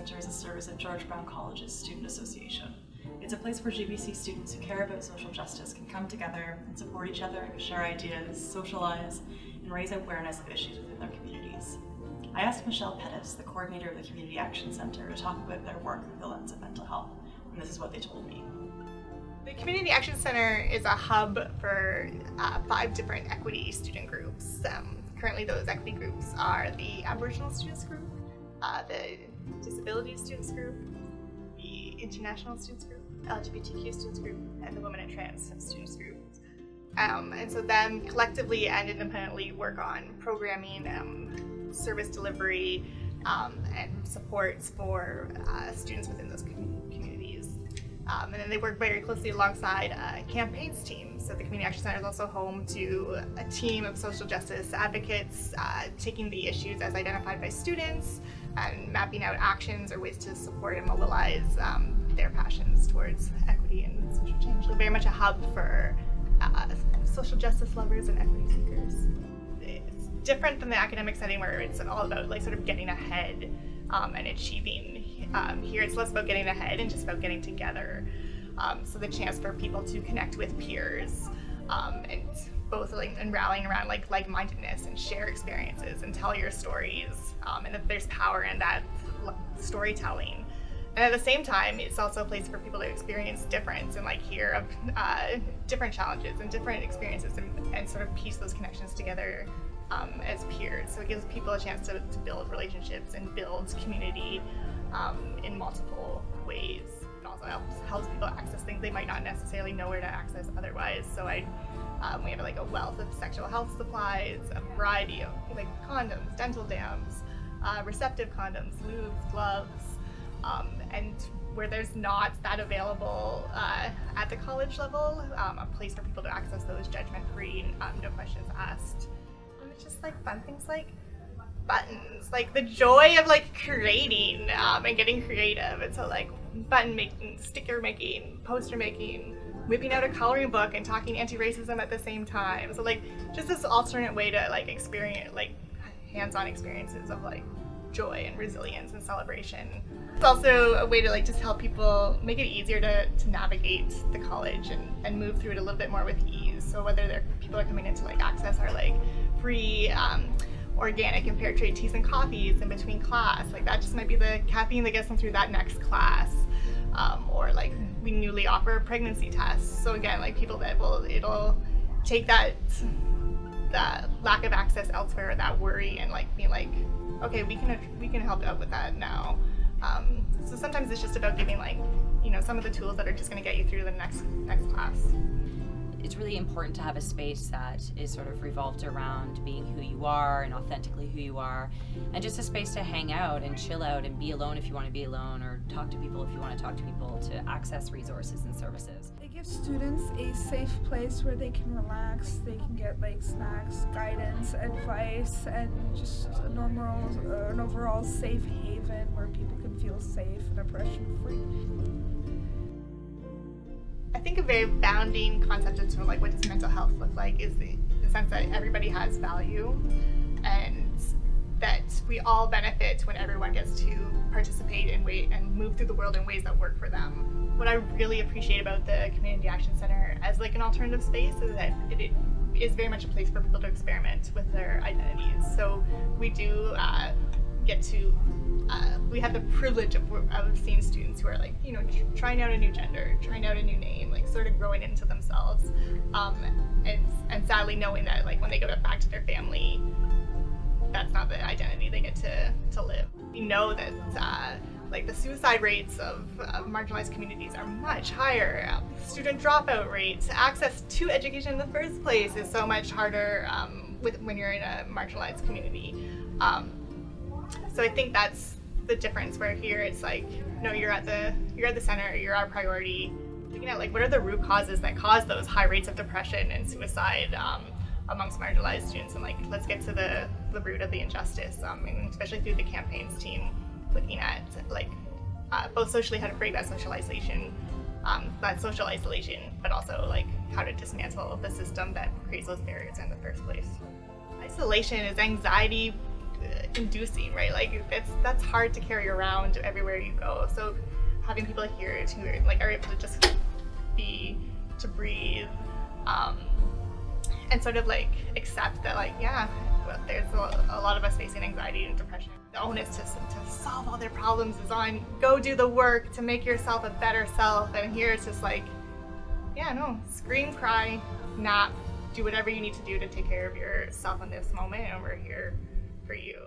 Center is a service of George Brown College's Student Association. It's a place where GBC students who care about social justice can come together and support each other, share ideas, socialize, and raise awareness of issues within their communities. I asked Michelle Pettis, the coordinator of the Community Action Center, to talk about their work through the lens of mental health, and this is what they told me. The Community Action Center is a hub for 5 different equity student groups. Currently those equity groups are the Aboriginal Students Group, the Disability Students Group, the International Students Group, LGBTQ Students Group, and the Women and Trans Students Group. And so them collectively and independently work on programming, service delivery, and supports for students within those communities. And then they work very closely alongside a campaigns team. So the Community Action Center is also home to a team of social justice advocates, taking the issues as identified by students and mapping out actions or ways to support and mobilize their passions towards equity and social change. So very much a hub for social justice lovers and equity seekers. It's different than the academic setting where it's all about like sort of getting ahead and achieving. Here it's less about getting ahead and just about getting together. So the chance for people to connect with peers and both and rallying around like-mindedness and share experiences and tell your stories, and that there's power in that storytelling. And at the same time, it's also a place for people to experience difference and hear of different challenges and different experiences and sort of piece those connections together as peers. So it gives people a chance to build relationships and build community in multiple ways. It also helps people access things they might not necessarily know where to access otherwise. So we have a wealth of sexual health supplies, a variety of condoms, dental dams, receptive condoms, lubes, gloves, and where there's not that available at the college level, a place for people to access those judgment-free, no questions asked. And it's just fun things like buttons, the joy of creating and getting creative. And so button making, sticker making, poster making, whipping out a coloring book and talking anti-racism at the same time. So just this alternate way to experience hands-on experiences of joy and resilience and celebration. It's also a way to just help people make it easier to navigate the college and move through it a little bit more with ease. So whether people are coming in to access our free organic and fair trade teas and coffees in between class, that just might be the caffeine that gets them through that next class. Or we newly offer pregnancy tests. So again, people that it'll take that lack of access elsewhere, that worry, and be okay, we can help out with that now. So sometimes it's just about giving some of the tools that are just going to get you through the next class. It's really important to have a space that is sort of revolved around being who you are and authentically who you are, and just a space to hang out and chill out and be alone if you want to be alone, or talk to people if you want to talk to people, to access resources and services. They give students a safe place where they can relax, they can get snacks, guidance, advice, and just an overall safe haven where people can feel safe and oppression-free. I think a very bounding concept into what does mental health look like is the sense that everybody has value and that we all benefit when everyone gets to participate and move through the world in ways that work for them. What I really appreciate about the Community Action Center as an alternative space is that it is very much a place for people to experiment with their identities. So we do get to we have the privilege of seeing students who are trying out a new gender, trying out a new name, sort of growing into themselves, and sadly knowing that when they go back to their family, that's not the identity they get to live. We know that the suicide rates of marginalized communities are much higher. Student dropout rates, access to education in the first place is so much harder when you're in a marginalized community. So I think that's the difference, where here it's no, you're at the center, you're our priority. Looking at what are the root causes that cause those high rates of depression and suicide amongst marginalized students, and let's get to the root of the injustice, and especially through the campaigns team, looking at both socially how to break that social isolation, but also how to dismantle the system that creates those barriers in the first place. Isolation is anxiety inducing, right? Like that's hard to carry around everywhere you go. So having people here who like are able to just be, to breathe, and sort of like accept that, like, yeah, well, there's a lot of us facing anxiety and depression. The onus to solve all their problems is on go do the work to make yourself a better self, and here it's just like, yeah, no, scream, cry, nap, do whatever you need to do to take care of yourself in this moment, and we're here for you.